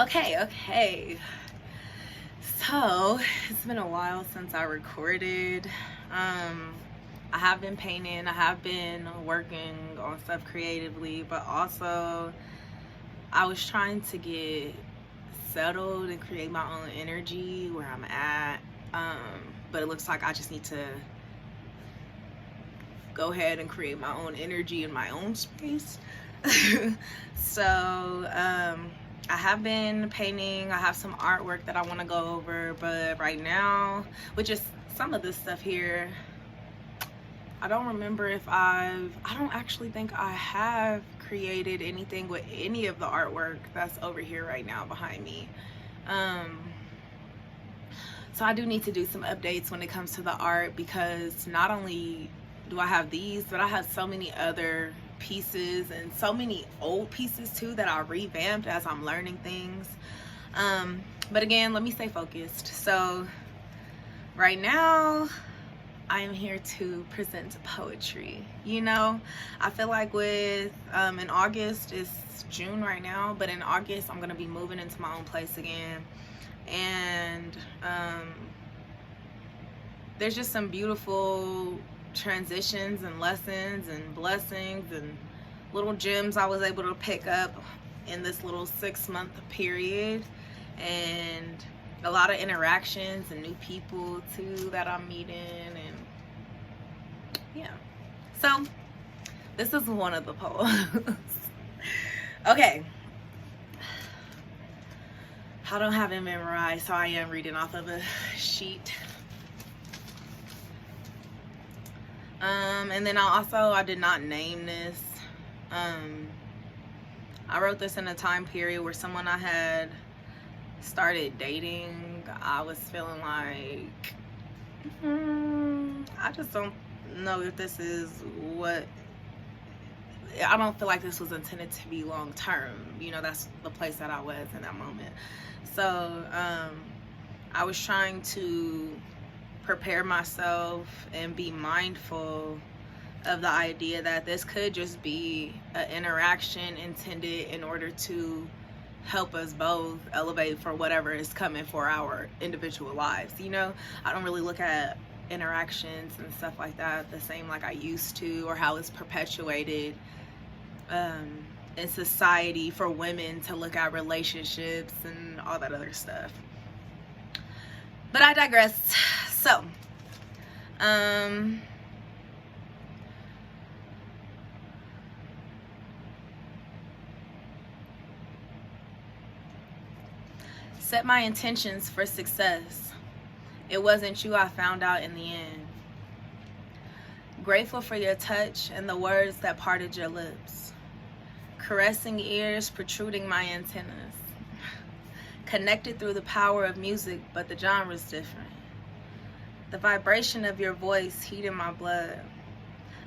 Okay. So it's been a while since I recorded. I have been painting, I have been working on stuff creatively, but also I was trying to get settled and create my own energy where I'm at. But it looks like I just need to go ahead and create my own energy in my own space. So I have been painting. I have some artwork that I want to go over, but right now, which is some of this stuff here, I don't remember if I don't actually think I have created anything with any of the artwork that's over here right now behind me. So I do need to do some updates when it comes to the art, because not only do I have these, but I have so many other pieces and so many old pieces too that I revamped as I'm learning things. But again, let me stay focused. So right now I am here to present poetry. I feel like with in August, it's June right now, but in August I'm gonna be moving into my own place again, and there's just some beautiful transitions and lessons and blessings and little gems I was able to pick up in this little 6-month period, and a lot of interactions and new people too that I'm meeting. And yeah, so this is one of the poems. Okay, I don't have it memorized, so I am reading off of a sheet. And then I did not name this. I wrote this in a time period where someone I had started dating, I was feeling like, I just don't know if this is what, I don't feel like this was intended to be long term. That's the place that I was in that moment. So I was trying to prepare myself and be mindful of the idea that this could just be an interaction intended in order to help us both elevate for whatever is coming for our individual lives. I don't really look at interactions and stuff like that the same like I used to, or how it's perpetuated in society for women to look at relationships and all that other stuff. But I digress. So, set my intentions for success. It wasn't you I found out in the end. Grateful for your touch and the words that parted your lips. Caressing ears, protruding my antennas. Connected through the power of music, but the genre's different. The vibration of your voice heated my blood.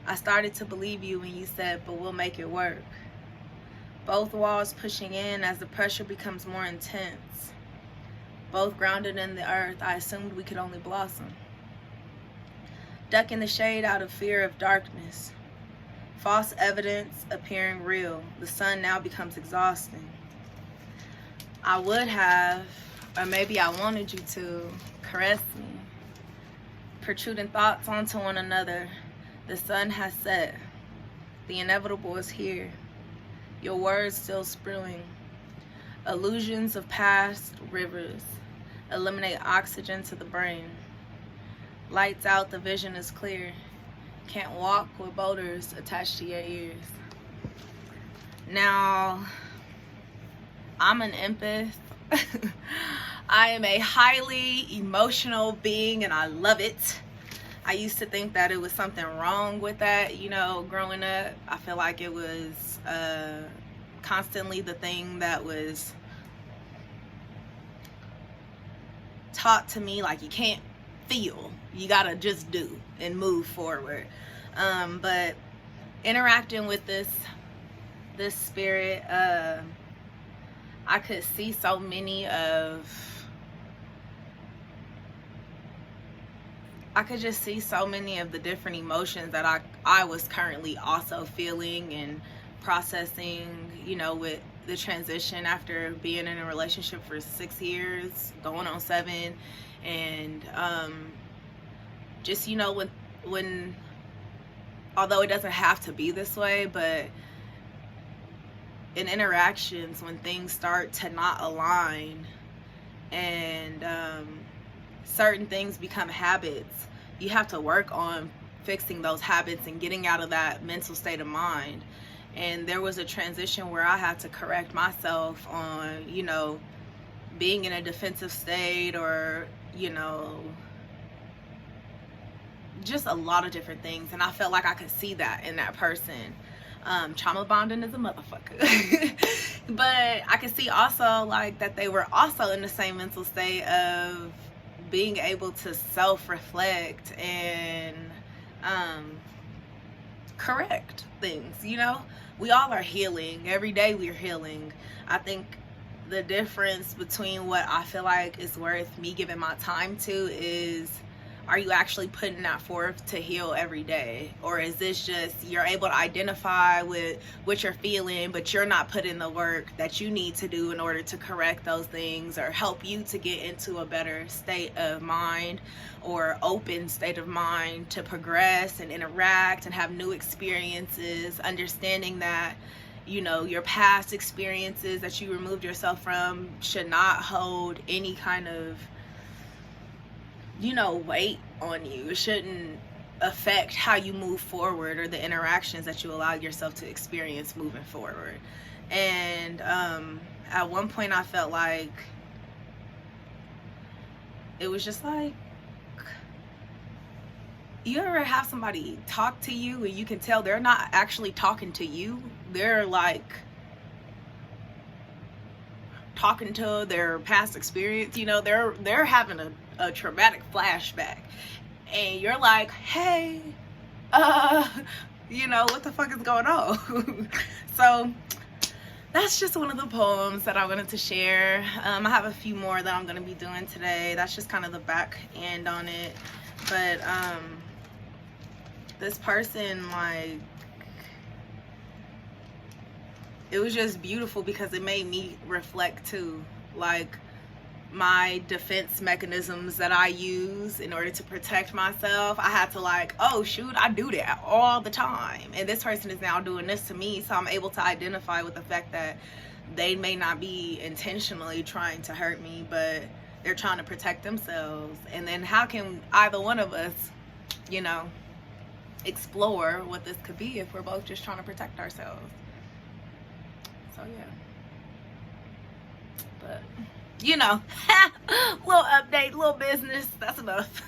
I started to believe you when you said, but we'll make it work. Both walls pushing in as the pressure becomes more intense. Both grounded in the earth, I assumed we could only blossom. Ducking the shade out of fear of darkness. False evidence appearing real. The sun now becomes exhausting. I would have, or maybe I wanted you to, caress me. Protruding thoughts onto one another. The sun has set. The inevitable is here. Your words still spewing. Illusions of past rivers. Eliminate oxygen to the brain. Lights out, the vision is clear. Can't walk with boulders attached to your ears. Now, I'm an empath. I am a highly emotional being, and I love it. I used to think that it was something wrong with that, growing up. I feel like it was constantly the thing that was taught to me, like you can't feel, you gotta just do and move forward. But interacting with this spirit, I could see so many of the different emotions that I was currently also feeling and processing, with the transition after being in a relationship for 6 years, going on 7, and just, you know, when although it doesn't have to be this way, but in interactions, when things start to not align and certain things become habits, you have to work on fixing those habits and getting out of that mental state of mind. And there was a transition where I had to correct myself on, you know, being in a defensive state, or, you know, just a lot of different things. And I felt like I could see that in that person. Trauma bonding is a motherfucker. But I could see also like that they were also in the same mental state of being able to self-reflect and correct things. You know, we all are healing. Every day we're healing. I think the difference between what I feel like is worth me giving my time to is, are you actually putting that forth to heal every day? Or is this just you're able to identify with what you're feeling, but you're not putting the work that you need to do in order to correct those things or help you to get into a better state of mind or open state of mind to progress and interact and have new experiences, understanding that, you know, your past experiences that you removed yourself from should not hold any kind of, you know, weight on you. It shouldn't affect how you move forward or the interactions that you allow yourself to experience moving forward. And at one point I felt like it was just like, you ever have somebody talk to you and you can tell they're not actually talking to you, they're like talking to their past experience, you know, they're having a traumatic flashback, and you're like, hey, you know, what the fuck is going on? So that's just one of the poems that I wanted to share. I have a few more that I'm going to be doing today. That's just kind of the back end on it. But this person, like, it was just beautiful because it made me reflect too, like my defense mechanisms that I use in order to protect myself. I had to like, oh shoot, I do that all the time, and this person is now doing this to me. So I'm able to identify with the fact that they may not be intentionally trying to hurt me, but they're trying to protect themselves. And then how can either one of us, you know, explore what this could be if we're both just trying to protect ourselves? So yeah, but you know, little update, little business, that's enough.